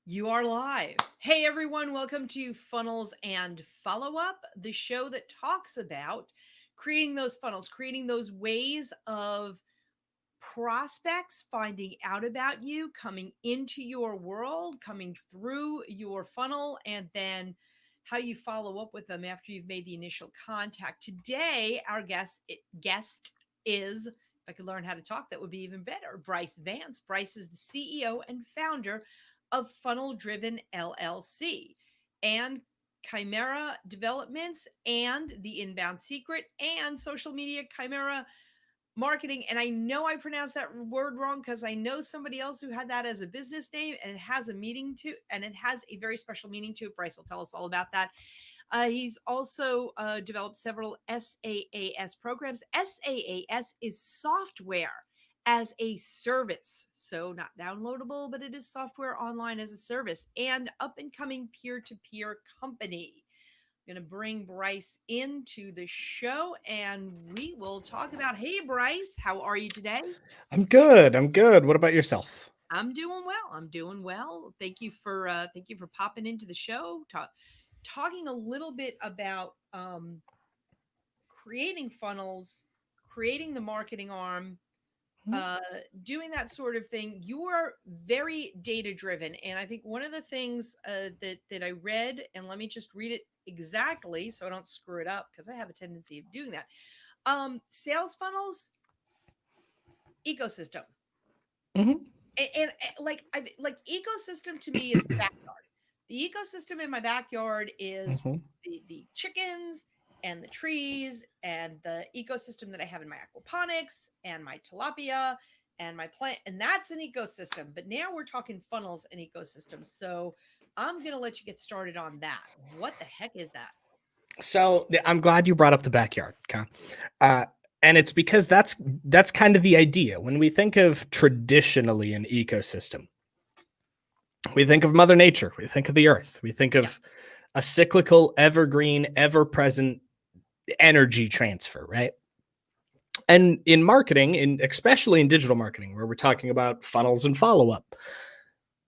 You are live. Hey everyone, welcome to Funnels and Follow Up, the show that talks about creating those funnels, creating those ways of prospects finding out about you, coming into your world, coming through your funnel, and then how you follow up with them after you've made the initial contact. Today, our guest is, if I could learn how to talk, that would be even better, Bryce Vance. Bryce is the CEO and founder of Funnel Driven LLC and Chimera Developments and the Inbound Secret and social media Chimera marketing. And I know I pronounced that word wrong because I know somebody else who had that as a business name, and it has a meaning to, and it has a very special meaning to it. Bryce will tell us all about that. He's also developed several SaaS programs. SaaS is software as a service. So not downloadable, but it is software online as a service and up and coming peer-to-peer company. I'm going to bring Bryce into the show and we will talk about, hey, Bryce, how are you today? I'm good. What about yourself? I'm doing well. I'm doing well. Thank you for popping into the show, talking a little bit about creating funnels, creating the marketing arm, uh doing that sort of thing. You are very data driven, and I think one of the things that I read, and let me just read it exactly so I don't screw it up because I have a tendency of doing that. Sales funnels ecosystem, Mm-hmm. and like ecosystem to me is the backyard. The ecosystem in my backyard is Mm-hmm. the chickens and the trees and the ecosystem that I have in my aquaponics and my tilapia and my plant, and that's an ecosystem. But now we're talking funnels and ecosystems. So I'm going to let you get started on that. What the heck is that? So I'm glad you brought up the backyard, okay? Uh, and it's because that's kind of the idea. When we think of traditionally an ecosystem, we think of Mother Nature, we think of the Earth, we think Yeah. of a cyclical, evergreen, ever-present energy transfer, right? And in marketing, and especially in digital marketing, where we're talking about funnels and follow-up,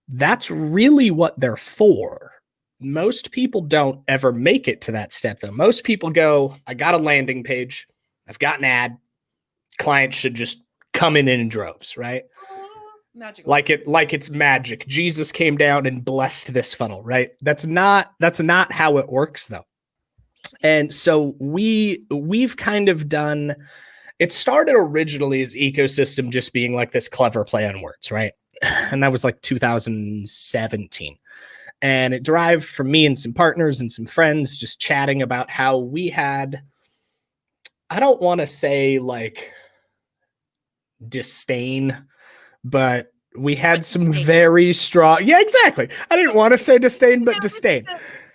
that's really what they're for. Most people don't ever make it to that step, though. Most people go, I got a landing page, I've got an ad, clients should just come in droves, right? Oh, magical. Like it's magic. Jesus came down and blessed this funnel, right? That's not how it works, though. And so we've kind of done, it started originally as ecosystem just being like this clever play on words, right? And that was like 2017. And it derived from me and some partners and some friends just chatting about how we had, I don't want to say like disdain, but we But had some disdain. very strong, yeah, exactly. I didn't want to say disdain, You but know, disdain.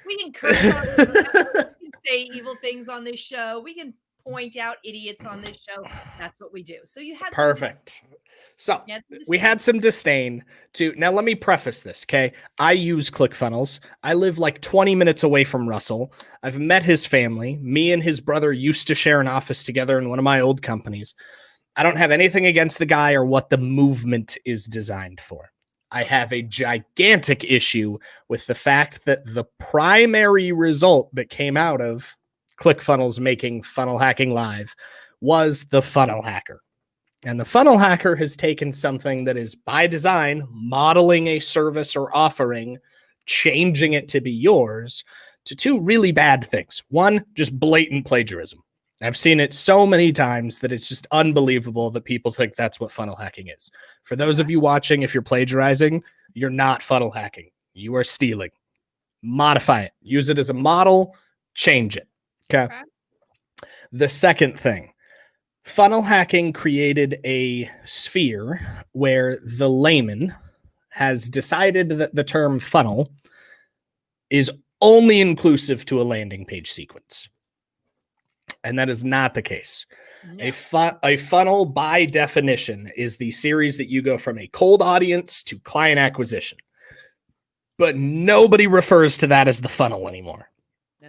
we can curse on this show. We can say evil things on this show. We can point out idiots on this show. That's what we do. So you had some Perfect. So you had some we disdain. had some disdain to, now let me preface this, okay? I use ClickFunnels. I live like 20 minutes away from Russell. I've met his family. Me and his brother used to share an office together in one of my old companies. I don't have anything against the guy or what the movement is designed for. I Okay. have a gigantic issue with the fact that the primary result that came out of ClickFunnels making funnel hacking live was the funnel hacker. And the funnel hacker has taken something that is by design, modeling a service or offering, changing it to be yours, to two really bad things. One, just blatant plagiarism. I've seen it so many times that it's just unbelievable that people think that's what funnel hacking is. For those Okay. of you watching, if you're plagiarizing, you're not funnel hacking. You are stealing. Modify it. Use it as a model. Change it. Okay. Okay. The second thing, funnel hacking created a sphere where the layman has decided that the term funnel is only inclusive to a landing page sequence. And that is not the case. No. A funnel, by definition, is the series that you go from a cold audience to client acquisition. But nobody refers to that as the funnel anymore.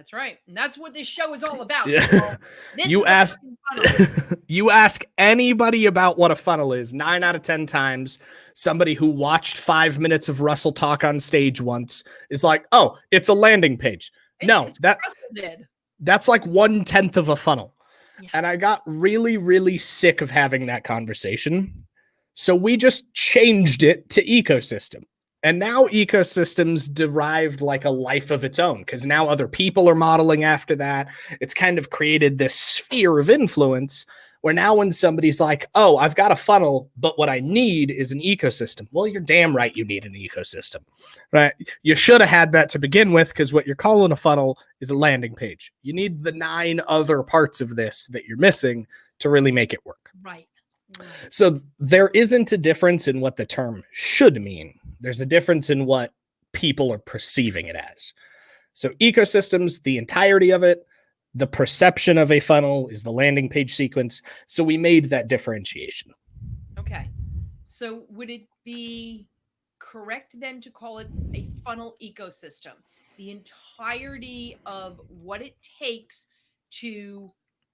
That's right. And that's what this show is all about. Yeah. This You is a ask fucking funnel. you ask anybody about what a funnel is, 9 out of 10 times, somebody who watched 5 minutes of Russell talk on stage once is like, "Oh, it's a landing page." No, It's what Russell did. that's like 1/10 of a funnel. Yeah. And I got really, really sick of having that conversation. So we just changed it to ecosystem. And now ecosystems derived like a life of its own because now other people are modeling after that. It's kind of created this sphere of influence where now when somebody's like, oh, I've got a funnel, but what I need is an ecosystem. Well, you're damn right you need an ecosystem, right? You should have had that to begin with because what you're calling a funnel is a landing page. You need the 9 other parts of this that you're missing to really make it work. Right. So there isn't a difference in what the term should mean. There's a difference in what people are perceiving it as. So ecosystems, the entirety of it, the perception of a funnel is the landing page sequence. So we made that differentiation. Okay. So would it be correct then to call it a funnel ecosystem? The entirety of what it takes to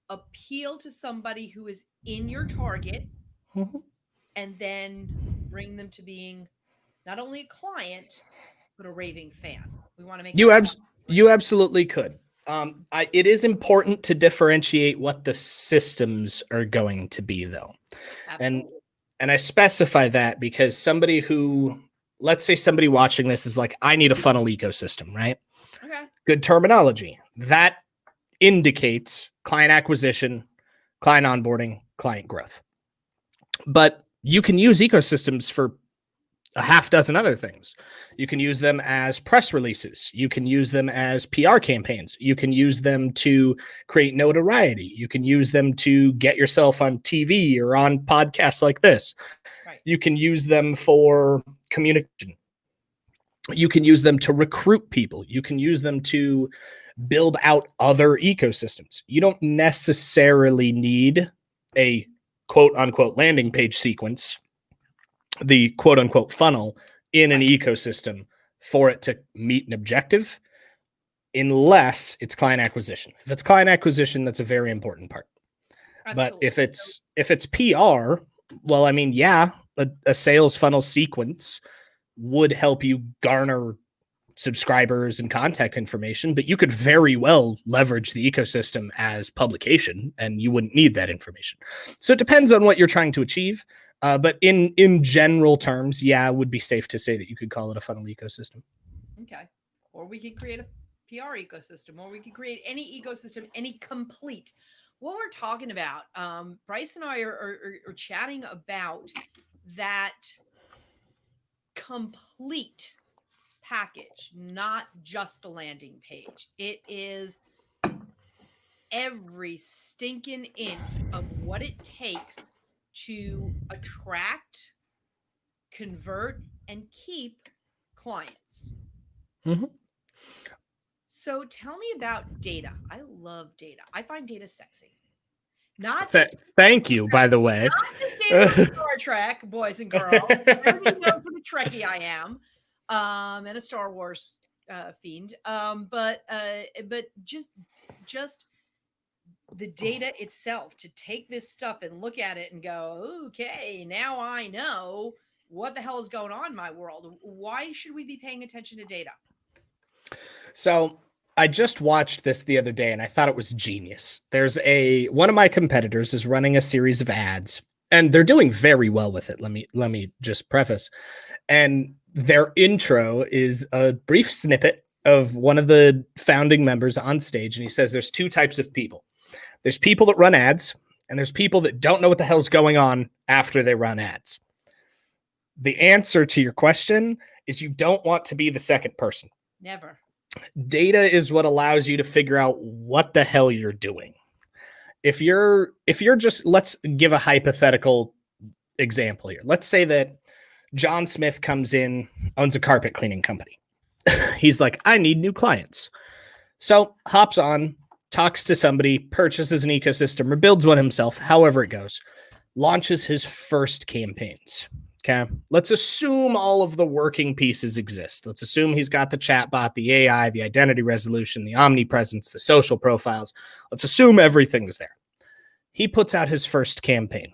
appeal to somebody who is in your target and then bring them to being not only a client, but a raving fan. We want to make you absolutely could. It is important to differentiate what the systems are going to be, though. Absolutely. And I specify that because somebody who, let's say somebody watching this is like, I need a funnel ecosystem, right? Okay. Good terminology. That indicates client acquisition, client onboarding, client growth. But you can use ecosystems for a half dozen other things. You can use them as press releases. You can use them as PR campaigns. You can use them to create notoriety. You can use them to get yourself on TV or on podcasts like this. Right. You can use them for communication. You can use them to recruit people. You can use them to build out other ecosystems. You don't necessarily need a quote unquote landing page sequence, the quote unquote funnel in an ecosystem for it to meet an objective, unless it's client acquisition. If it's client acquisition, that's a very important part. Absolutely. But if it's PR, well, I mean, yeah, a sales funnel sequence would help you garner subscribers and contact information, but you could very well leverage the ecosystem as publication and you wouldn't need that information. So it depends on what you're trying to achieve. But in general terms, yeah, it would be safe to say that you could call it a funnel ecosystem. Okay. Or we could create a PR ecosystem, or we could create any ecosystem, any complete. What we're talking about, Bryce and I are chatting about that complete package, not just the landing page. It is every stinking inch of what it takes to attract, convert, and keep clients. Mm-hmm. So tell me about data. I love data. I find data sexy. Thank you, by the way. Not just data from Star Trek, boys and girls. Everybody knows what a Trekkie I am, and a Star Wars fiend. But just the data itself, to take this stuff and look at it and go, okay, now I know what the hell is going on in my world. Why should we be paying attention to data? So I just watched this the other day and I thought it was genius. There's one of my competitors is running a series of ads and they're doing very well with it. Let me just preface. And their intro is a brief snippet of one of the founding members on stage. And he says, there's 2 types of people. There's people that run ads and there's people that don't know what the hell's going on after they run ads. The answer to your question is you don't want to be the second person. Never. Data is what allows you to figure out what the hell you're doing. If you're just, let's give a hypothetical example here. Let's say that John Smith comes in, owns a carpet cleaning company. He's like, I need new clients. So hops on, talks to somebody, purchases an ecosystem or builds one himself, however it goes, launches his first campaigns. Okay. Let's assume all of the working pieces exist. Let's assume he's got the chatbot, the AI, the identity resolution, the omnipresence, the social profiles. Let's assume everything's there. He puts out his first campaign.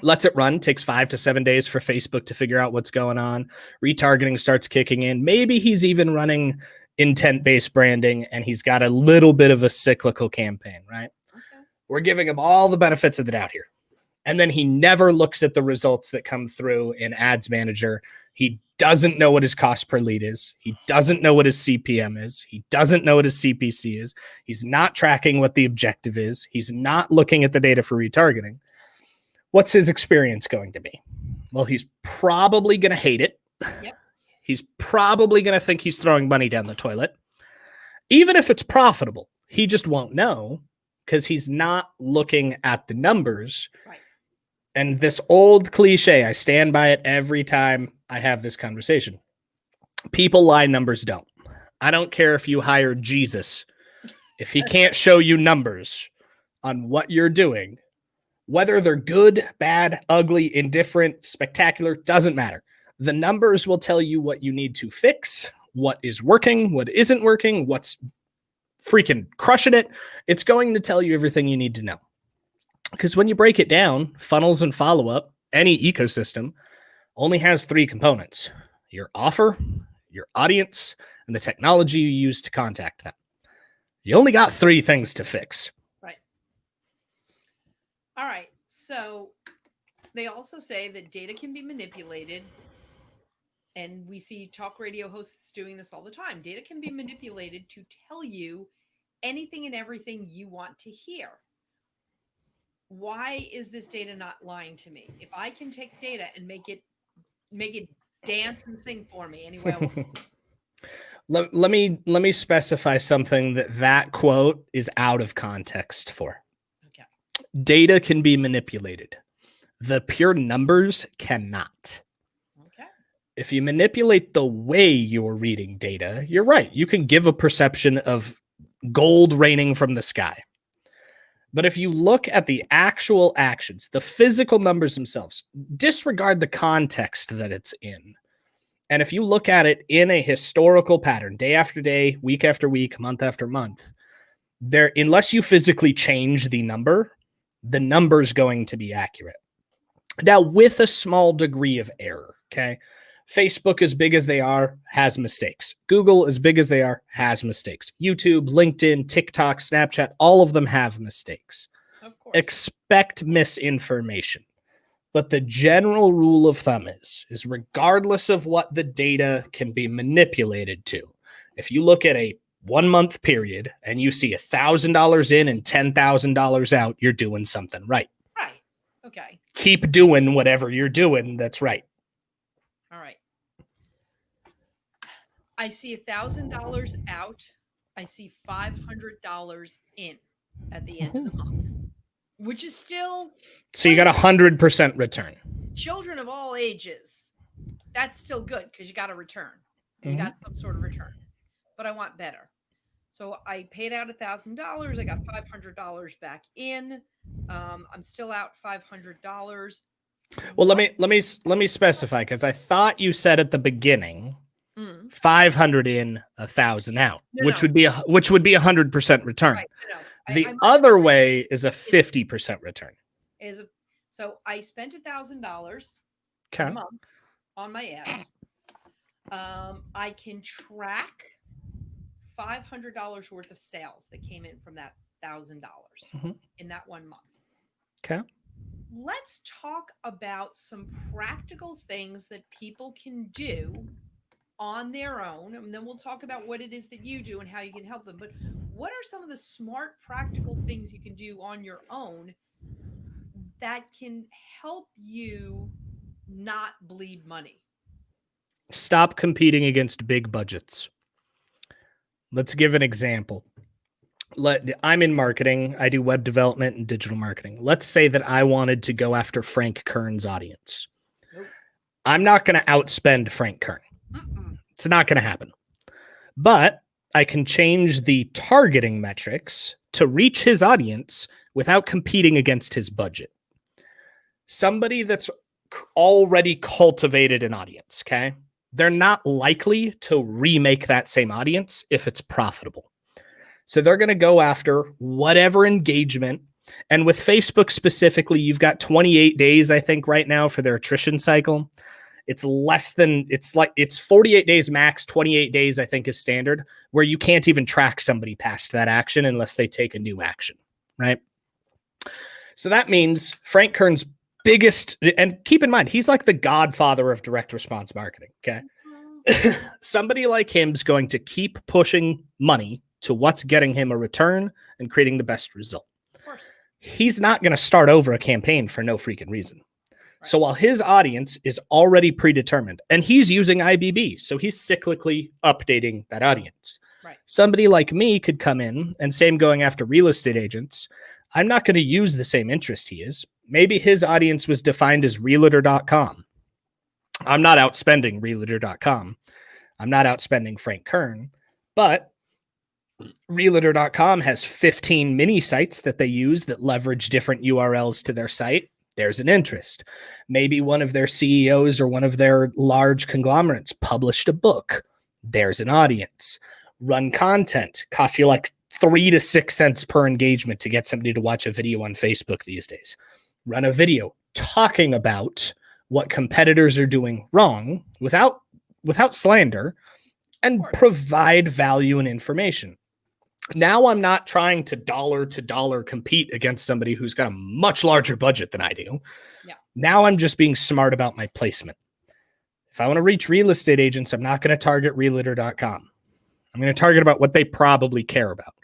Lets it run, takes 5 to 7 days for Facebook to figure out what's going on. Retargeting starts kicking in. Maybe he's even running intent-based branding and he's got a little bit of a cyclical campaign, right? Okay. We're giving him all the benefits of the doubt here. And then he never looks at the results that come through in Ads Manager. He doesn't know what his cost per lead is. He doesn't know what his CPM is. He doesn't know what his CPC is. He's not tracking what the objective is. He's not looking at the data for retargeting. What's his experience going to be? Well, he's probably going to hate it. Yep. He's probably going to think he's throwing money down the toilet. Even if it's profitable, he just won't know because he's not looking at the numbers. Right. And this old cliche, I stand by it every time I have this conversation. People lie, numbers don't. I don't care if you hire Jesus. If he can't show you numbers on what you're doing, whether they're good, bad, ugly, indifferent, spectacular, doesn't matter. The numbers will tell you what you need to fix, what is working, what isn't working, what's freaking crushing it. It's going to tell you everything you need to know. Because when you break it down, funnels and follow-up, any ecosystem only has 3 components: your offer, your audience, and the technology you use to contact them. You only got 3 things to fix. Right. All right. So they also say that data can be manipulated. And we see talk radio hosts doing this all the time. Data can be manipulated to tell you anything and everything you want to hear. Why is this data not lying to me? If I can take data and make it dance and sing for me any way I want. Let me specify something that quote is out of context for. Okay. Data can be manipulated. The pure numbers cannot. Okay. If you manipulate the way you're reading data, you're right. You can give a perception of gold raining from the sky. But if you look at the actual actions, the physical numbers themselves, disregard the context that it's in. And if you look at it in a historical pattern, day after day, week after week, month after month, there, unless you physically change the number's going to be accurate. Now, with a small degree of error, okay? Facebook, as big as they are, has mistakes. Google, as big as they are, has mistakes. YouTube, LinkedIn, TikTok, Snapchat, all of them have mistakes. Of course. Expect misinformation. But the general rule of thumb is regardless of what the data can be manipulated to, if you look at a 1 month period and you see $1,000 in and $10,000 out, you're doing something right. Right. Okay. Keep doing whatever you're doing that's right. All right. I see $1,000 out. I see $500 in at the end of the month, which is still. So you got 100% return. Children of all ages, that's still good because you got a return. You got some sort of return, but I want better. So I paid out $1,000. I got $500 back in. I'm still out $500. Well, let me specify, because I thought you said at the beginning 500 in, 1,000 out, which would be 100% return. Right, the other way is a 50% return. So I spent $1,000 a month on my ads. I can track $500 worth of sales that came in from that $1,000 in that 1 month. Okay. Let's talk about some practical things that people can do on their own. And then we'll talk about what it is that you do and how you can help them. But what are some of the smart, practical things you can do on your own that can help you not bleed money? Stop competing against big budgets. Let's give an example. I'm in marketing. I do web development and digital marketing. Let's say that I wanted to go after Frank Kern's audience. Nope. I'm not going to outspend Frank Kern. It's not going to happen. But I can change the targeting metrics to reach his audience without competing against his budget. Somebody that's already cultivated an audience, okay? They're not likely to remake that same audience if it's profitable. So they're going to go after whatever engagement. And with Facebook specifically, you've got 28 days, I think, right now for their attrition cycle. It's 48 days max, 28 days, I think, is standard, where you can't even track somebody past that action unless they take a new action, right? So that means Frank Kern's biggest, and keep in mind, he's like the godfather of direct response marketing, okay? Somebody like him's going to keep pushing money to what's getting him a return and creating the best result. Of course. He's not going to start over a campaign for no freaking reason. Right. So while his audience is already predetermined, and he's using IBB, so he's cyclically updating that audience. Right. Somebody like me could come in, and same going after real estate agents. I'm not going to use the same interest he is. Maybe his audience was defined as realtor.com. I'm not outspending realtor.com. I'm not outspending Frank Kern, but realtor.com has 15 mini sites that they use that leverage different URLs to their site. There's an interest. Maybe one of their CEOs or one of their large conglomerates published a book. There's an audience. Run content costs you like 3 to 6 cents per engagement to get somebody to watch a video on Facebook these days. Run a video talking about what competitors are doing wrong without slander, and provide value and information. Now I'm not trying to dollar compete against somebody who's got a much larger budget than I do. Yeah. Now I'm just being smart about my placement. If I want to reach real estate agents, I'm not going to target realtor.com. I'm going to target about what they probably care about,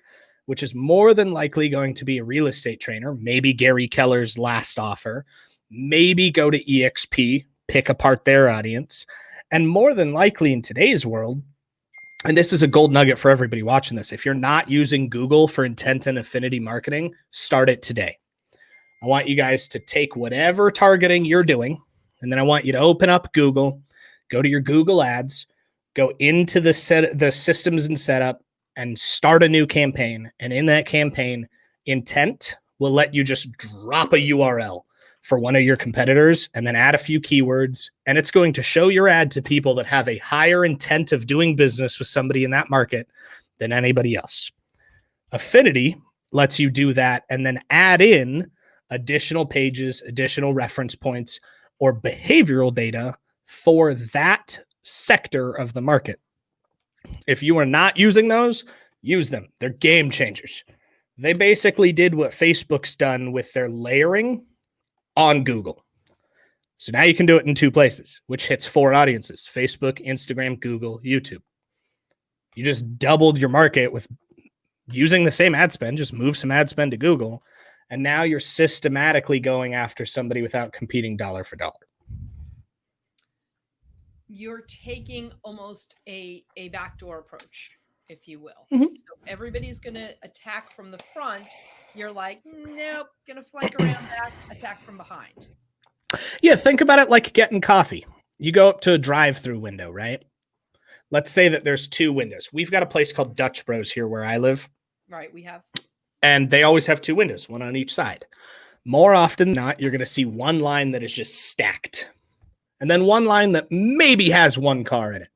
which is more than likely going to be a real estate trainer, maybe Gary Keller's last offer, maybe go to EXP, pick apart their audience, and more than likely in today's world, and this is a gold nugget for everybody watching this, if you're not using Google for intent and affinity marketing, start it today. I want you guys to take whatever targeting you're doing, and then I want you to open up Google, go to your Google ads, go into the systems and setup, and start a new campaign. And in that campaign, intent will let you just drop a URL for one of your competitors and then add a few keywords. And it's going to show your ad to people that have a higher intent of doing business with somebody in that market than anybody else. Affinity lets you do that and then add in additional pages, additional reference points, or behavioral data for that sector of the market. If you are not using those, use them. They're game changers. They basically did what Facebook's done with their layering on Google. So now you can do it in 2 places, which hits 4 audiences: Facebook, Instagram, Google, YouTube. You just doubled your market with using the same ad spend, just move some ad spend to Google. And now you're systematically going after somebody without competing dollar for dollar. You're taking almost a backdoor approach, if you will. Mm-hmm. So everybody's going to attack from the front. You're like, nope, going to flank around back, attack from behind. Yeah, think about it like getting coffee. You go up to a drive-through window, right? Let's say that there's 2 windows. We've got a place called Dutch Bros here where I live. Right, we have. And they always have 2 windows, one on each side. More often than not, you're going to see one line that is just stacked. And then one line that maybe has 1 car in it,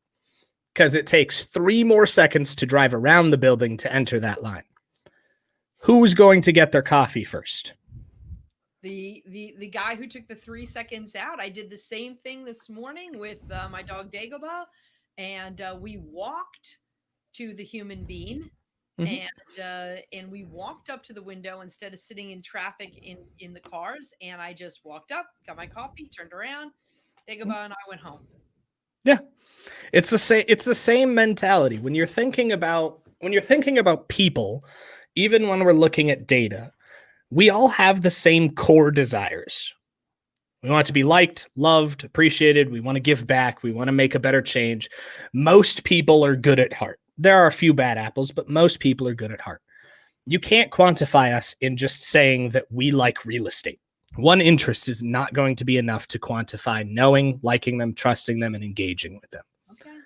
because it takes 3 more seconds to drive around the building to enter that line. Who's going to get their coffee first? The guy who took the 3 seconds out. I did the same thing this morning with my dog Dagobah, and we walked to the human being, and we walked up to the window instead of sitting in traffic in the cars. And I just walked up, got my coffee, turned around, Dagobah and I went home. Yeah, it's the same mentality when you're thinking about people. Even when we're looking at data, we all have the same core desires. We want to be liked, loved, appreciated. We want to give back. We want to make a better change. Most people are good at heart. There are a few bad apples, but most people are good at heart. You can't quantify us in just saying that we like real estate. One interest is not going to be enough to quantify knowing, liking them, trusting them, and engaging with them. Okay.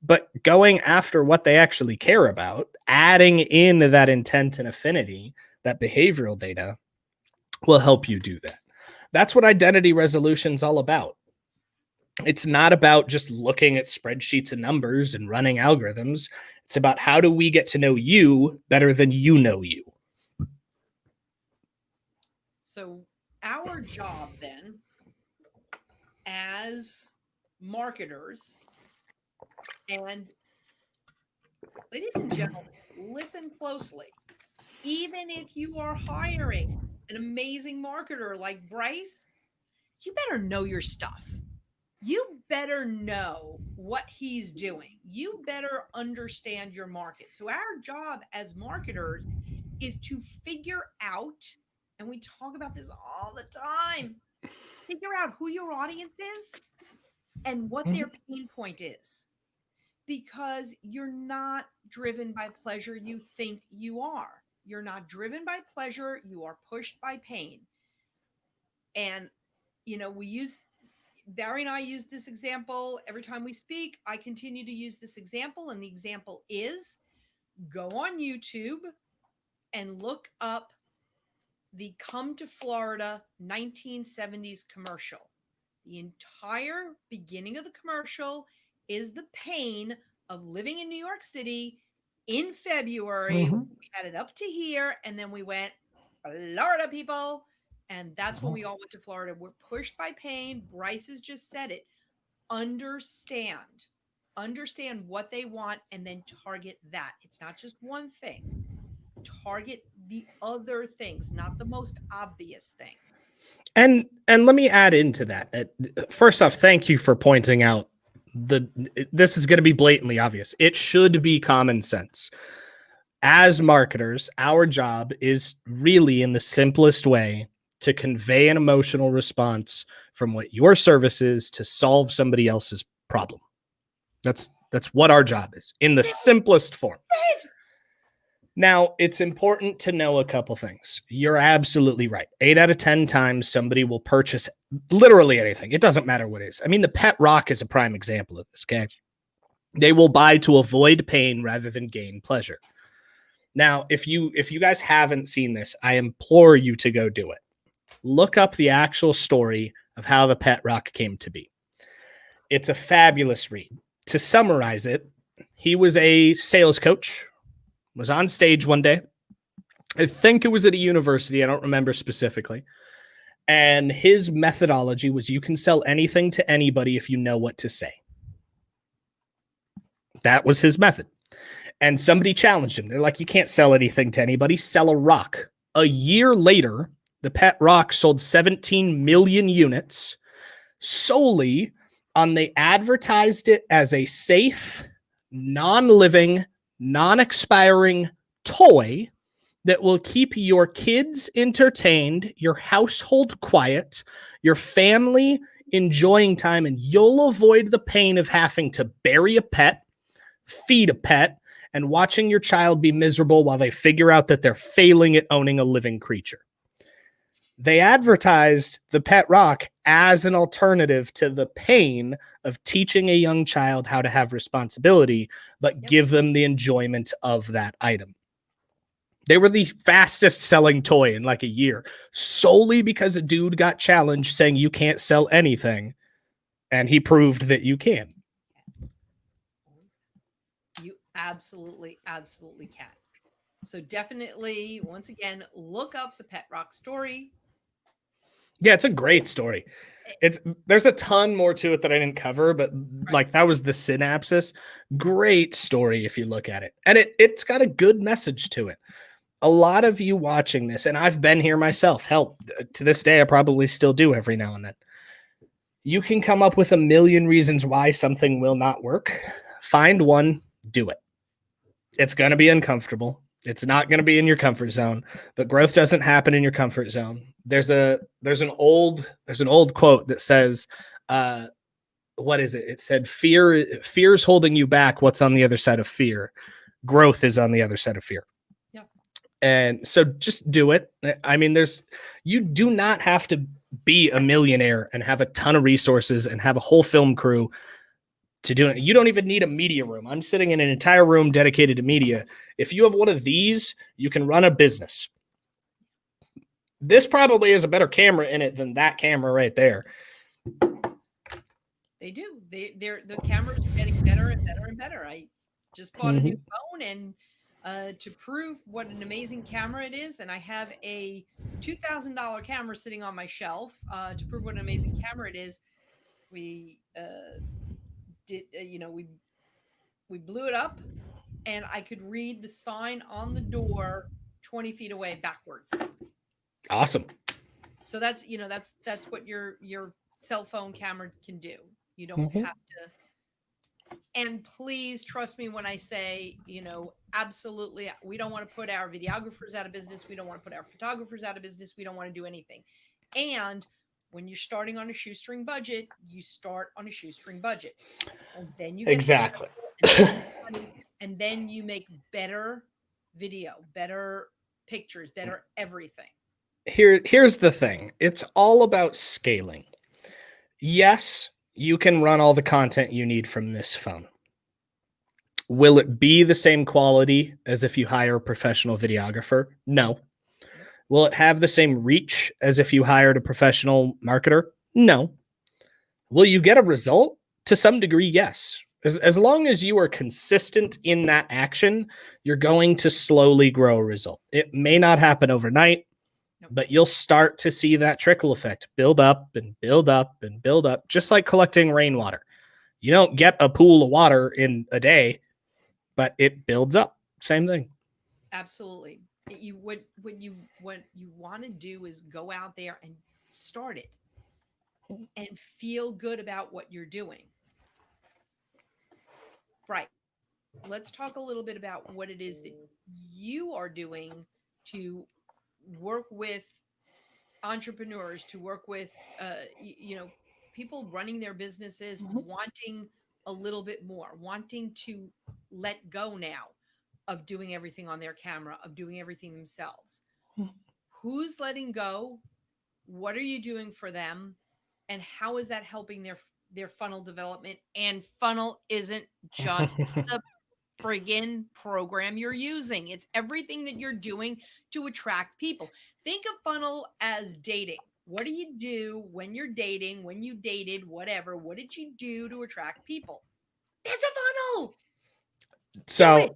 But going after what they actually care about, adding in that intent and affinity, that behavioral data, will help you do that. That's what identity resolution is all about. It's not about just looking at spreadsheets and numbers and running algorithms. It's about how do we get to know you better than you know you. So our job then as marketers, and ladies and gentlemen, listen closely. Even if you are hiring an amazing marketer like Bryce, you better know your stuff. You better know what he's doing. You better understand your market. So, our job as marketers is to figure out, and we talk about this all the time, figure out who your audience is and what their pain point is. Because you're not driven by pleasure, you think you are. You're not driven by pleasure, you are pushed by pain. And, Barry and I use this example every time we speak. I continue to use this example, and the example is go on YouTube and look up the Come to Florida 1970s commercial. The entire beginning of the commercial is the pain of living in New York City in February. Mm-hmm. We had it up to here, and then we went, Florida, people. And that's when we all went to Florida. We're pushed by pain. Bryce has just said it. Understand what they want and then target that. It's not just one thing. Target the other things, not the most obvious thing. And let me add into that. First off, thank you for pointing out this is going to be blatantly obvious. It should be common sense. As marketers, our job is really in the simplest way to convey an emotional response from what your service is to solve somebody else's problem. That's what our job is in the simplest form. Now, it's important to know a couple things. You're absolutely right. 8 out of 10 times somebody will purchase literally anything. It doesn't matter what it is. I mean, the pet rock is a prime example of this, okay? They will buy to avoid pain rather than gain pleasure. Now, if you guys haven't seen this, I implore you to go do it. Look up the actual story of how the pet rock came to be. It's a fabulous read. To summarize it, he was a sales coach, was on stage one day. I think it was at a university. I don't remember specifically. And his methodology was you can sell anything to anybody if you know what to say. That was his method. And somebody challenged him. They're like, you can't sell anything to anybody. Sell a rock. A year later, the pet rock sold 17 million units solely on they advertised it as a safe, non-living, non-expiring toy that will keep your kids entertained, your household quiet, your family enjoying time, and you'll avoid the pain of having to bury a pet, feed a pet, and watching your child be miserable while they figure out that they're failing at owning a living creature. They advertised the pet rock as an alternative to the pain of teaching a young child how to have responsibility, but give them the enjoyment of that item. They were the fastest selling toy in like a year, solely because a dude got challenged saying you can't sell anything, and he proved that you can. You absolutely can. So definitely, once again, look up the pet rock story. Yeah, it's a great story. There's a ton more to it that I didn't cover, but like that was the synopsis. Great story if you look at it. And it's got a good message to it. A lot of you watching this, and I've been here myself, hell, to this day, I probably still do every now and then. You can come up with a million reasons why something will not work. Find one, do it. It's going to be uncomfortable. It's not going to be in your comfort zone, but growth doesn't happen in your comfort zone. There's an old quote that says, what is it? It said, fear's holding you back. What's on the other side of fear? Growth is on the other side of fear. Yeah. And so just do it. I mean, you do not have to be a millionaire and have a ton of resources and have a whole film crew to do it. You don't even need a media room. I'm sitting in an entire room dedicated to media. If you have one of these, you can run a business. This probably is a better camera in it than that camera right there. They do. The cameras are getting better and better and better. I just bought a new phone, and to prove what an amazing camera it is, and I have a $2,000 camera sitting on my shelf. To prove what an amazing camera it is, we did. We blew it up, and I could read the sign on the door 20 feet away backwards. Awesome. So that's what your cell phone camera can do. You don't have to. And please trust me when I say, absolutely, we don't want to put our videographers out of business. We don't want to put our photographers out of business. We don't want to do anything. And when you're starting on a shoestring budget, you start on a shoestring budget. And then you get exactly. And then you make better video, better pictures, better everything. Here's the thing. It's all about scaling. Yes, you can run all the content you need from this phone. Will it be the same quality as if you hire a professional videographer? No. Will it have the same reach as if you hired a professional marketer? No. Will you get a result? To some degree, yes. As long as you are consistent in that action, you're going to slowly grow a result. It may not happen overnight, but you'll start to see that trickle effect build up and build up and build up, just like collecting rainwater. You don't get a pool of water in a day, but it builds up. Same thing. Absolutely. What you want to do is go out there and start it and feel good about what you're doing. Right. Let's talk a little bit about what it is that you are doing to work with entrepreneurs, to work with people running their businesses, wanting a little bit more, wanting to let go now of doing everything on their camera, of doing everything themselves. Who's letting go? What are you doing for them? And how is that helping their funnel development? And funnel isn't just the friggin' program you're using. It's everything that you're doing to attract people. Think of funnel as dating. What do you do when you're dating, when you dated, whatever? What did you do to attract people? That's a funnel. So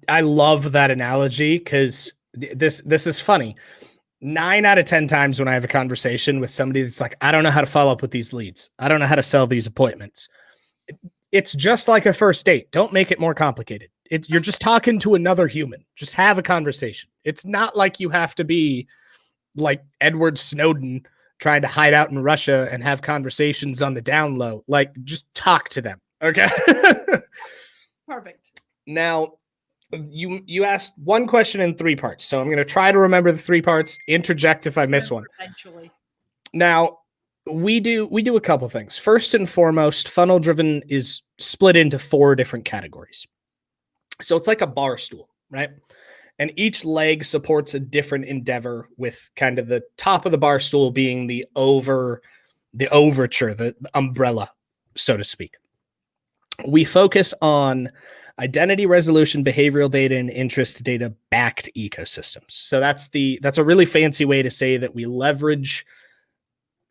I love that analogy because this is funny. 9 out of 10 times when I have a conversation with somebody that's like, I don't know how to follow up with these leads. I don't know how to sell these appointments. It's just like a first date. Don't make it more complicated. You're just talking to another human. Just have a conversation. It's not like you have to be like Edward Snowden trying to hide out in Russia and have conversations on the down low. Like, just talk to them. Okay. Perfect. Now, you asked one question in 3 parts, so I'm going to try to remember the 3 parts. Interject if I miss one. Eventually. Now, we do a couple things. First and foremost, funnel driven is split into 4 different categories. So it's like a bar stool, right? And each leg supports a different endeavor, with kind of the top of the bar stool being the overture, the umbrella, so to speak. We focus on identity resolution, behavioral data, and interest data backed ecosystems. So that's a really fancy way to say that we leverage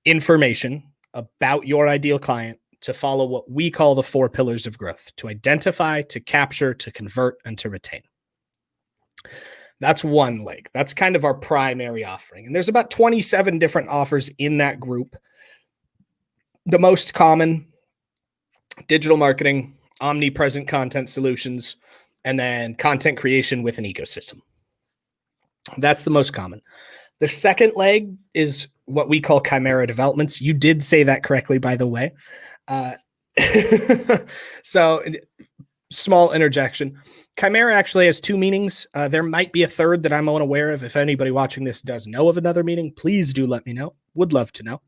information about your ideal client to follow what we call the 4 pillars of growth: to identify, to capture, to convert, and to retain. That's one leg. That's kind of our primary offering. And there's about 27 different offers in that group. The most common: digital marketing, omnipresent content solutions, and then content creation with an ecosystem. That's the most common. The second leg is what we call chimera developments. You did say that correctly, by the way. So, small interjection. Chimera actually has 2 meanings. There might be a third that I'm unaware of. If anybody watching this does know of another meaning, please do let me know. Would love to know.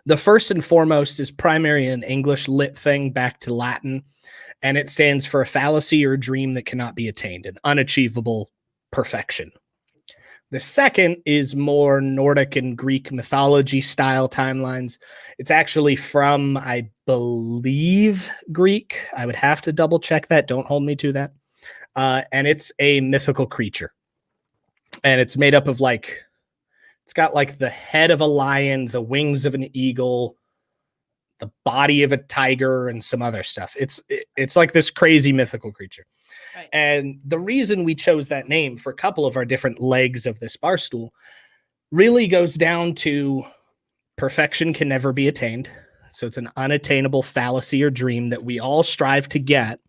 The first and foremost is primary and English lit thing back to Latin, and it stands for a fallacy or a dream that cannot be attained, an unachievable perfection. The second is more Nordic and Greek mythology style timelines. It's actually from, I believe, Greek. I would have to double check that. Don't hold me to that. And it's a mythical creature. And it's made up of like It's got like the head of a lion, the wings of an eagle, the body of a tiger, and some other stuff. It's like this crazy mythical creature. Right. And the reason we chose that name for a couple of our different legs of this bar stool really goes down to perfection can never be attained. So it's an unattainable fallacy or dream that we all strive to get.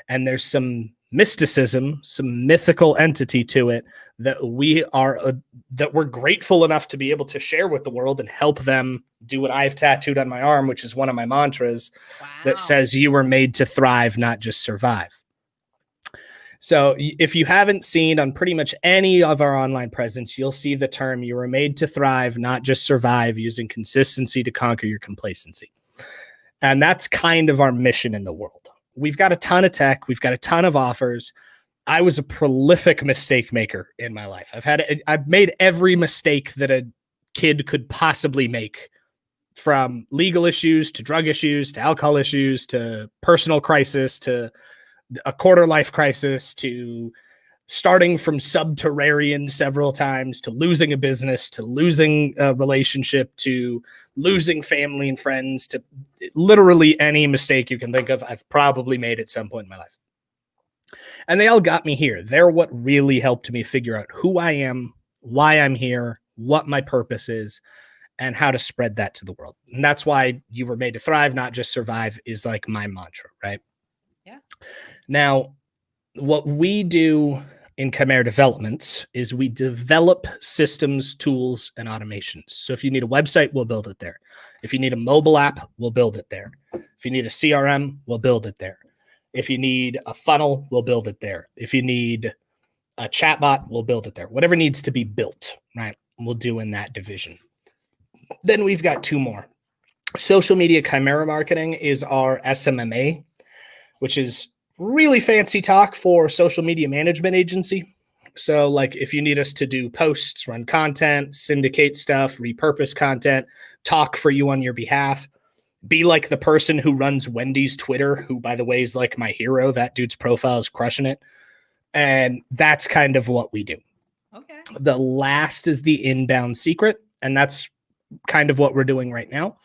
And there's some mysticism, some mythical entity to it that that we're grateful enough to be able to share with the world and help them do what I've tattooed on my arm, which is one of my mantras that says you were made to thrive, not just survive. So if you haven't seen on pretty much any of our online presence, you'll see the term you were made to thrive, not just survive, using consistency to conquer your complacency. And that's kind of our mission in the world. We've got a ton of tech. We've got a ton of offers. I was a prolific mistake maker in my life. I've made every mistake that a kid could possibly make, from legal issues to drug issues to alcohol issues to personal crisis to a quarter life crisis to starting from subterranean several times to losing a business to losing a relationship to losing family and friends to literally any mistake you can think of. I've probably made at some point in my life. And they all got me here. They're what really helped me figure out who I am, why I'm here, what my purpose is, and how to spread that to the world. And that's why you were made to thrive, not just survive, is like my mantra, right? Yeah. Now, what we do in Chimera Developments is we develop systems, tools, and automations. So if you need a website, we'll build it there. If you need a mobile app, we'll build it there. If you need a CRM, we'll build it there. If you need a funnel, we'll build it there. If you need a chatbot, we'll build it there. Whatever needs to be built, right? We'll do in that division. Then we've got two more. Social Media Chimera Marketing is our SMMA, which is really fancy talk for social media management agency. So like if you need us to do posts, run content, syndicate stuff, repurpose content, talk for you on your behalf, be like the person who runs Wendy's Twitter, who by the way is like my hero. That dude's profile is crushing it. And that's kind of what we do. Okay. The last is the inbound secret. And that's kind of what we're doing right now.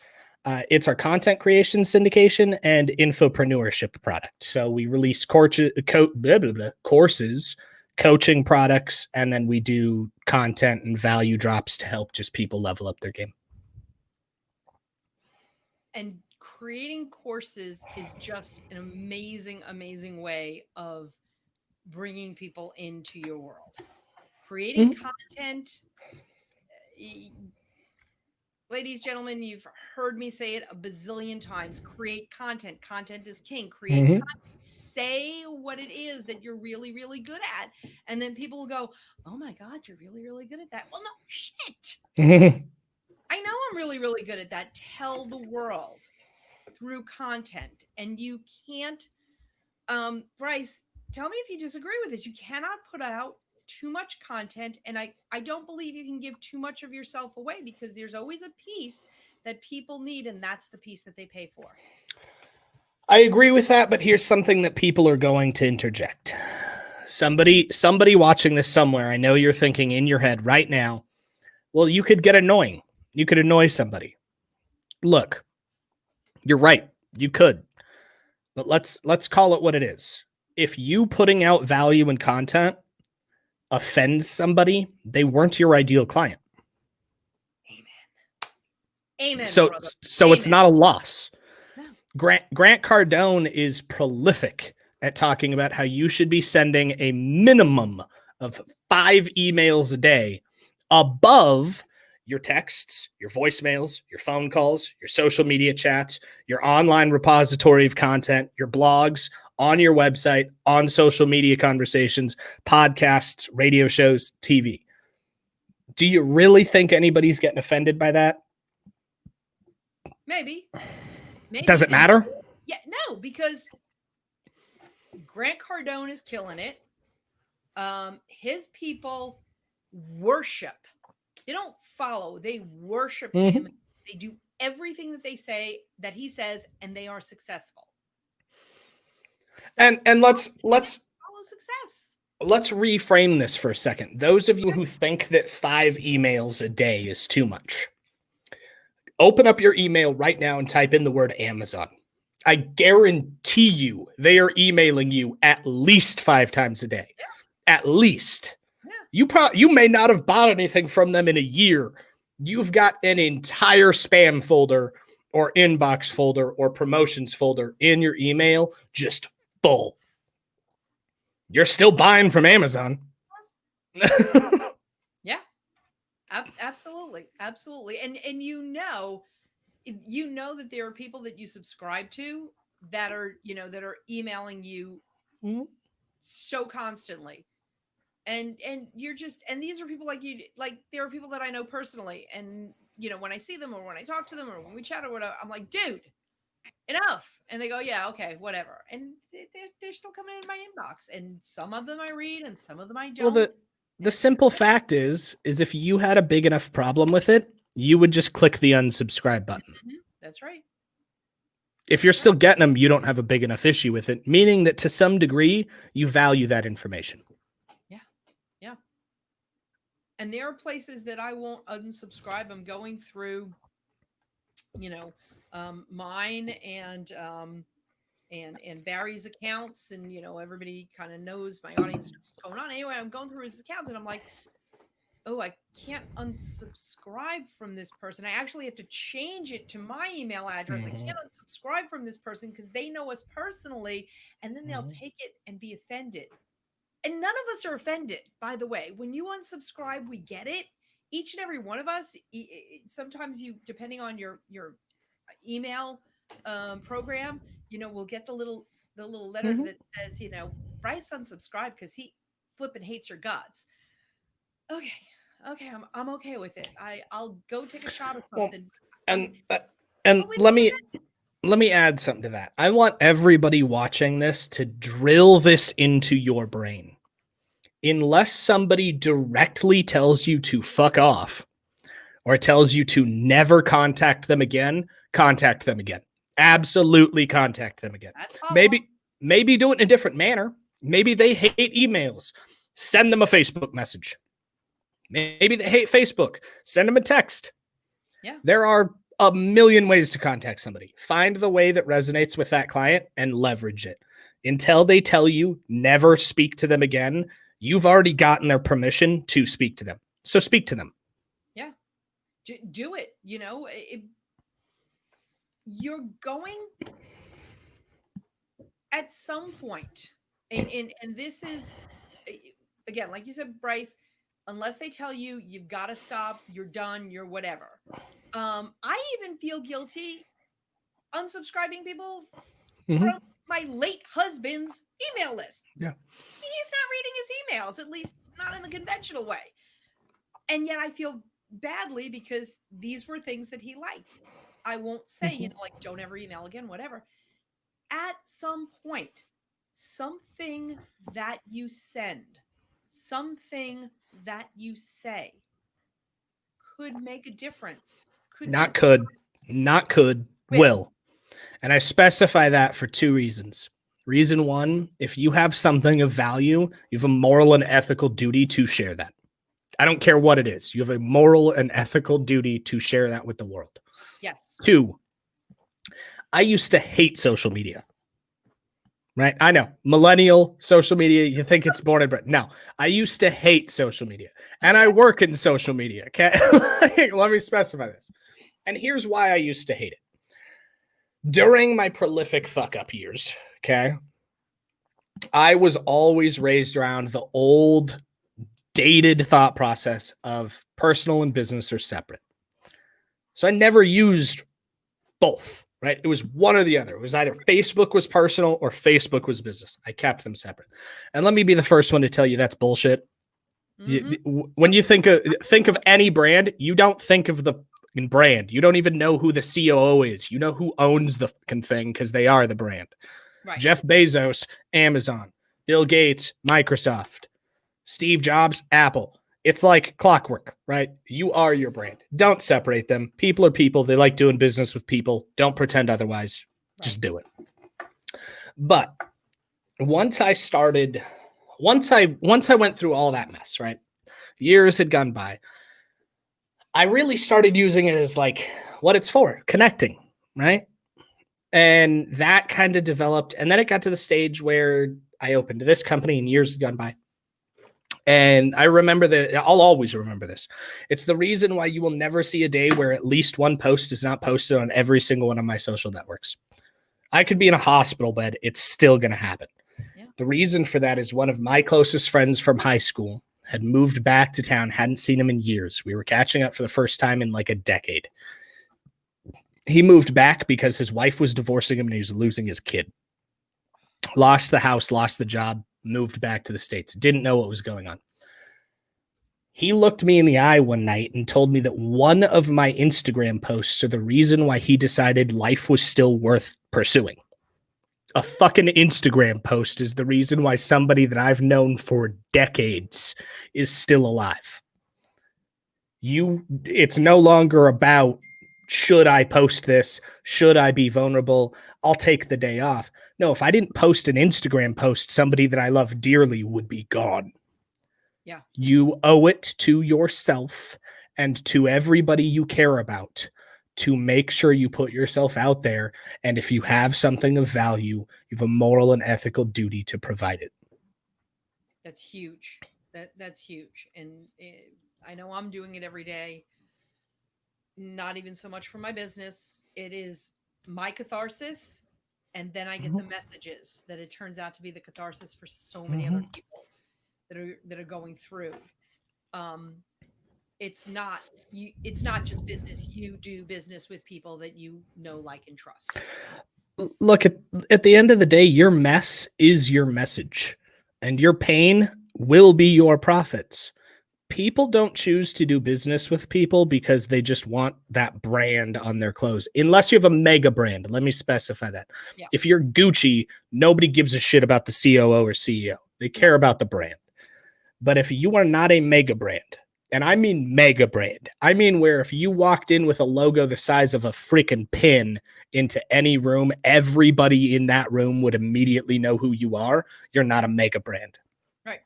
It's our content creation, syndication, and infopreneurship product. So we release courses, coaching products, and then we do content and value drops to help just people level up their game. And creating courses is just an amazing, amazing way of bringing people into your world. Creating content. Ladies, gentlemen, you've heard me say it a bazillion times. Create content. Content is king. Create content. Say what it is that you're really, really good at. And then people will go, oh my God, you're really, really good at that. Well, no, shit. I know I'm really, really good at that. Tell the world through content. And you can't, Bryce, tell me if you disagree with this. You cannot put out too much content, and I don't believe you can give too much of yourself away, because there's always a piece that people need, and that's the piece that they pay for. I agree with that, but here's something that people are going to interject. Somebody watching this somewhere, I know you're thinking in your head right now, well, you could get annoying. You could annoy somebody. Look, you're right. You could. But let's call it what it is. If you putting out value and content offends somebody, they weren't your ideal client. Amen. So brother. It's not a loss. No. Grant Cardone is prolific at talking about how you should be sending a minimum of 5 emails a day above your texts, your voicemails, your phone calls, your social media chats, your online repository of content, your blogs, on your website, on social media conversations, podcasts, radio shows, TV. Do you really think anybody's getting offended by that? Maybe. Does it matter? Yeah, no, because Grant Cardone is killing it. His people worship. They don't follow. They worship him. They do everything that they say, that he says, and they are successful. And let's follow success. let's reframe this for a second. Those of you who think that 5 emails a day is too much, open up your email right now and type in the word Amazon. I guarantee you they are emailing you at least 5 times a day. Yeah. At least. Yeah. You may not have bought anything from them in a year. You've got an entire spam folder or inbox folder or promotions folder in your email just full. You're still buying from Amazon. Yeah. Absolutely. Absolutely. And you know that there are people that you subscribe to that are, that are emailing you so constantly. And you're just, and these are people like you, like there are people that I know personally, and when I see them or when I talk to them or when we chat or whatever, I'm like, dude, enough. And they go, yeah, okay, whatever. And they're still coming in my inbox, and some of them I read and some of them I don't. Well, the simple fact is if you had a big enough problem with it, you would just click the unsubscribe button. That's right. If you're still getting them, you don't have a big enough issue with it, meaning that to some degree, you value that information. Yeah. Yeah. And there are places that I won't unsubscribe. I'm going through, mine and Barry's accounts, and everybody kind of knows, my audience knows what's going on. Anyway, I'm going through his accounts and I'm like, oh, I can't unsubscribe from this person. I actually have to change it to my email address. I can't unsubscribe from this person because they know us personally, and then they'll take it and be offended. And none of us are offended, by the way. When you unsubscribe, we get it. Each and every one of us. Sometimes you, depending on your email program, we'll get the little letter that says, Bryce unsubscribed because he flipping hates your guts. Okay, I'm okay with it. I'll go take a shot of something. And let me add something to that. I want everybody watching this to drill this into your brain. Unless somebody directly tells you to fuck off or tells you to never contact them again, contact them again. Absolutely contact them again. Maybe do it in a different manner. Maybe they hate emails. Send them a Facebook message. Maybe they hate Facebook. Send them a text. Yeah. There are a million ways to contact somebody. Find the way that resonates with that client and leverage it. Until they tell you never speak to them again, you've already gotten their permission to speak to them. So speak to them. Yeah. Do it. You're going at some point, and this is, again, like you said, Bryce, unless they tell you you've got to stop, you're done, you're whatever. I even feel guilty unsubscribing people from my late husband's email list. Yeah. He's not reading his emails, at least not in the conventional way. And yet I feel badly because these were things that he liked. I won't say, like, don't ever email again, whatever. At some point, something that you send, something that you say could make a difference. Not could, will. And I specify that for 2 reasons. Reason 1, if you have something of value, you have a moral and ethical duty to share that. I don't care what it is. You have a moral and ethical duty to share that with the world. Yes. 2, I used to hate social media. Right? I know. Millennial social media, you think it's born and bred. No, I used to hate social media. And I work in social media. Okay. Let me specify this. And here's why I used to hate it. During my prolific fuck up years, okay, I was always raised around the old, dated thought process of personal and business are separate. So I never used both. Right? It was one or the other. It was either Facebook was personal or Facebook was business. I kept them separate. And let me be the first one to tell you that's bullshit. When you think of any brand, you don't think of the brand. You don't even know who the COO is. You know who owns the fucking thing because they are the brand. Right. Jeff Bezos, Amazon. Bill Gates, Microsoft. Steve Jobs, Apple. It's like clockwork, right? You are your brand. Don't separate them. People are people. They like doing business with people. Don't pretend otherwise. Just do it. But once I started once I went through all that mess, right? Years had gone by. I really started using it as like what it's for, connecting, right? And that kind of developed. And then it got to the stage where I opened this company and years had gone by. And I remember that I'll always remember this. It's the reason why you will never see a day where at least one post is not posted on every single one of my social networks. I could be in a hospital bed, it's still going to happen. Yeah. The reason for that is one of my closest friends from high school had moved back to town, hadn't seen him in years. We were catching up for the first time in like a decade. He moved back because his wife was divorcing him and he was losing his kid. Lost the house, lost the job, moved back to the States. Didn't know what was going on. He looked me in the eye one night and told me that one of my Instagram posts are the reason why he decided life was still worth pursuing. A fucking Instagram post is the reason why somebody that I've known for decades is still alive. It's no longer about should I post this? Should I be vulnerable? I'll take the day off. No, if I didn't post an Instagram post, somebody that I love dearly would be gone. Yeah. You owe it to yourself and to everybody you care about to make sure you put yourself out there. And if you have something of value, you have a moral and ethical duty to provide it. That's huge. That's huge. And I know I'm doing it every day. Not even so much for my business. It is my catharsis. And then I get the messages that it turns out to be the catharsis for so many other people that are going through. It's not just business. You do business with people that you know, like, and trust. Look, at the end of the day, your mess is your message, and your pain will be your profits. People don't choose to do business with people because they just want that brand on their clothes. Unless you have a mega brand. Let me specify that. Yeah. If you're Gucci, nobody gives a shit about the COO or CEO. They care about the brand. But if you are not a mega brand, and I mean mega brand, I mean where if you walked in with a logo the size of a freaking pin into any room, everybody in that room would immediately know who you are. You're not a mega brand. Right.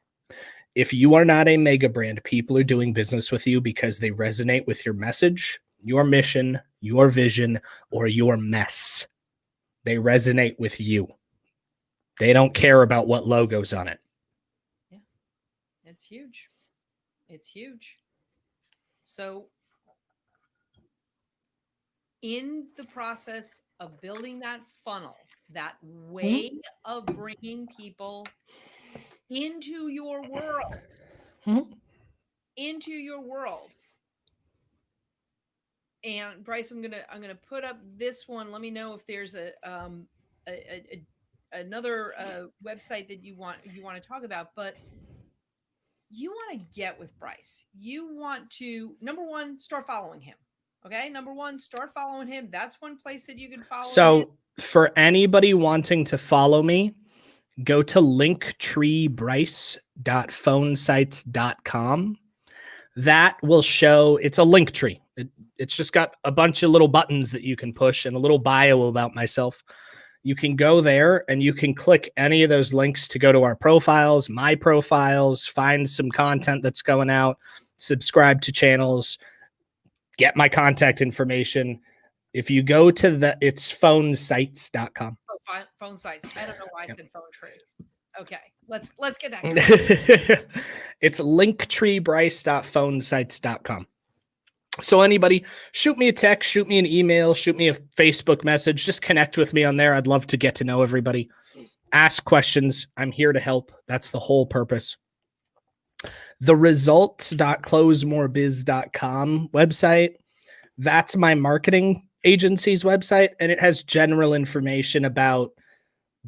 If you are not a mega brand, people are doing business with you because they resonate with your message, your mission, your vision, or your mess. They resonate with you. They don't care about what logo's on it. Yeah. It's huge. It's huge. So in the process of building that funnel, that way of bringing people into your world, into your world. And Bryce, I'm gonna put up this one. Let me know if there's another website that you want to talk about. But you want to get with Bryce. You want to, number one, start following him. Okay, number one, start following him. That's one place that you can follow him. So for anybody wanting to follow me, go to linktreebryce.phonesites.com. That will show, it's a link tree. It's just got a bunch of little buttons that you can push and a little bio about myself. You can go there and you can click any of those links to go to our profiles, my profiles, find some content that's going out, subscribe to channels, get my contact information. If you go to it's phonesites.com. Oh, phone sites. I don't know why I said phone tree. Okay, let's get that. It's linktreebryce.phonesites.com. So anybody, shoot me a text, shoot me an email, shoot me a Facebook message, just connect with me on there. I'd love to get to know everybody. Ask questions. I'm here to help. That's the whole purpose. The results.closemorebiz.com website, that's my marketing agency's website, and it has general information about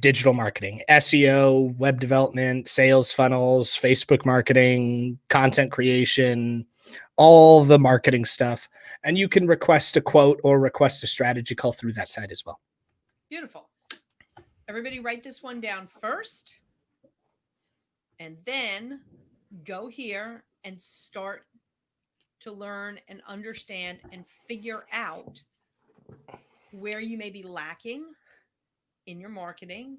digital marketing, SEO, web development, sales funnels, Facebook marketing, content creation, all the marketing stuff. And you can request a quote or request a strategy call through that site as well. Beautiful. Everybody write this one down first, and then go here and start to learn and understand and figure out where you may be lacking in your marketing,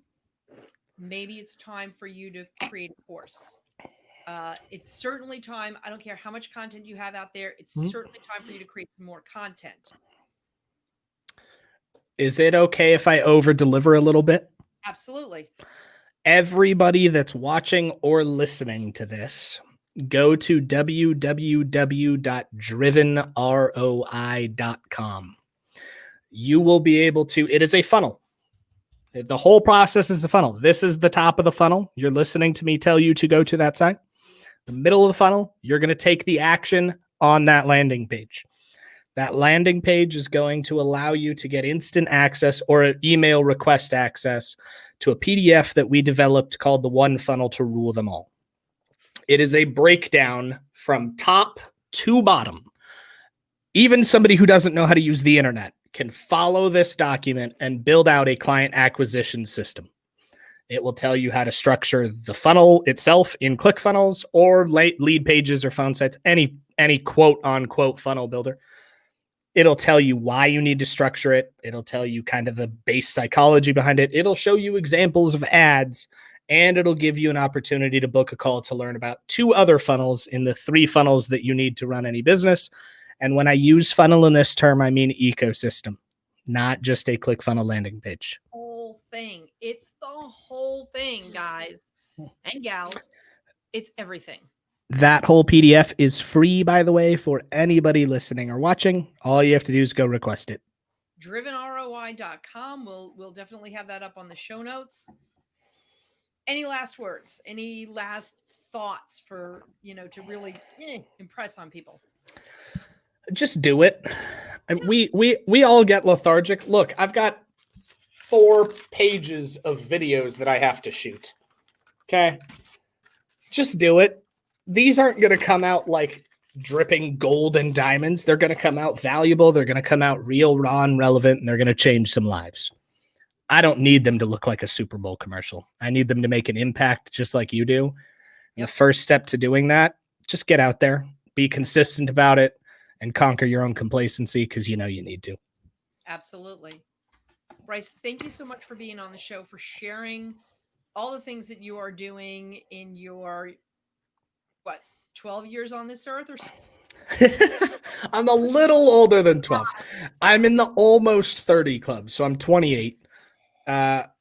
maybe it's time for you to create a course. It's certainly time. I don't care how much content you have out there. It's certainly time for you to create some more content. Is it okay if I over deliver a little bit? Absolutely. Everybody that's watching or listening to this, go to www.drivenroi.com. You will be able to, it is a funnel. The whole process is a funnel. This is the top of the funnel. You're listening to me tell you to go to that site. The middle of the funnel, you're going to take the action on that landing page. That landing page is going to allow you to get instant access or an email request access to a PDF that we developed called the One Funnel to Rule Them All. It is a breakdown from top to bottom. Even somebody who doesn't know how to use the internet can follow this document and build out a client acquisition system. It will tell you how to structure the funnel itself in ClickFunnels or lead pages or phone sites, any quote unquote funnel builder. It'll tell you why you need to structure it. It'll tell you kind of the base psychology behind it. It'll show you examples of ads, and it'll give you an opportunity to book a call to learn about 2 other funnels in the 3 funnels that you need to run any business. And when I use funnel in this term, I mean ecosystem, not just a ClickFunnels landing page. Whole thing. It's the whole thing, guys and gals. It's everything. That whole PDF is free, by the way, for anybody listening or watching. All you have to do is go request it. drivenroi.com. We'll definitely have that up on the show notes. Any last words? Any last thoughts for, to really impress on people? Just do it. We all get lethargic. Look, I've got 4 pages of videos that I have to shoot. Okay. Just do it. These aren't going to come out like dripping gold and diamonds. They're going to come out valuable. They're going to come out real, raw, and relevant, and they're going to change some lives. I don't need them to look like a Super Bowl commercial. I need them to make an impact just like you do. Yep. The first step to doing that, just get out there, be consistent about it, and conquer your own complacency because you know you need to. Absolutely. Bryce, thank you so much for being on the show, for sharing all the things that you are doing in your 12 years on this earth or something? I'm a little older than 12. I'm in the almost 30 club, so I'm 28. But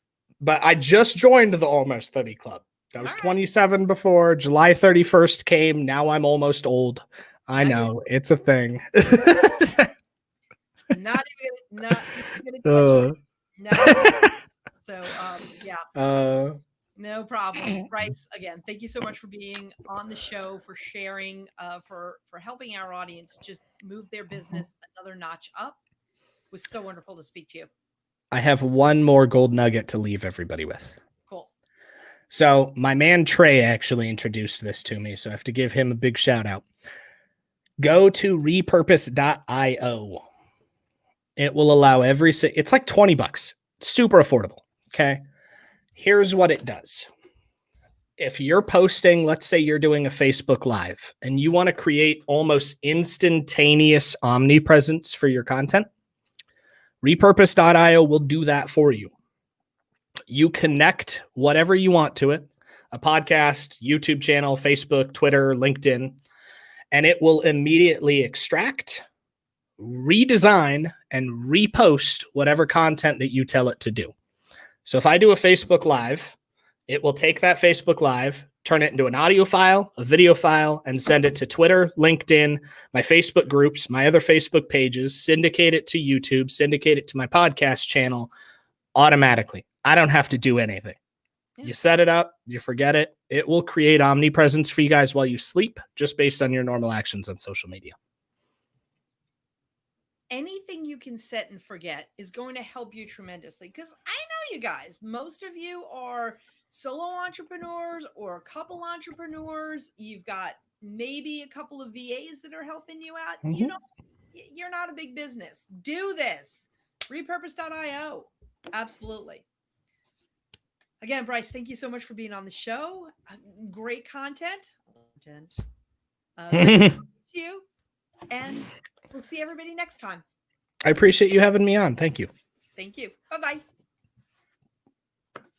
I just joined the almost 30 club. I was 27 before. July 31st came. Now I'm almost old. I know. It's a thing. not even gonna So yeah. No problem. Bryce, again, thank you so much for being on the show, for sharing, for helping our audience just move their business another notch up. It was so wonderful to speak to you. I have one more gold nugget to leave everybody with. Cool. So my man Trey actually introduced this to me, so I have to give him a big shout out. Go to repurpose.io. It will allow it's like $20, super affordable. Okay. Here's what it does. If you're posting, let's say you're doing a Facebook Live and you want to create almost instantaneous omnipresence for your content, repurpose.io will do that for you. You connect whatever you want to it, a podcast, YouTube channel, Facebook, Twitter, LinkedIn, and it will immediately extract, redesign, and repost whatever content that you tell it to do. So if I do a Facebook Live, it will take that Facebook Live, turn it into an audio file, a video file, and send it to Twitter, LinkedIn, my Facebook groups, my other Facebook pages, syndicate it to YouTube, syndicate it to my podcast channel automatically. I don't have to do anything. Yeah. You set it up, you forget it. It will create omnipresence for you guys while you sleep, just based on your normal actions on social media. Anything you can set and forget is going to help you tremendously, because I know you guys, most of you are solo entrepreneurs or a couple entrepreneurs. You've got maybe a couple of VAs that are helping you out. Mm-hmm. You're not a big business. Do this. Repurpose.io. Absolutely. Again, Bryce, thank you so much for being on the show. Great content. Thank you. And we'll see everybody next time. I appreciate you having me on. Thank you. Thank you. Bye-bye.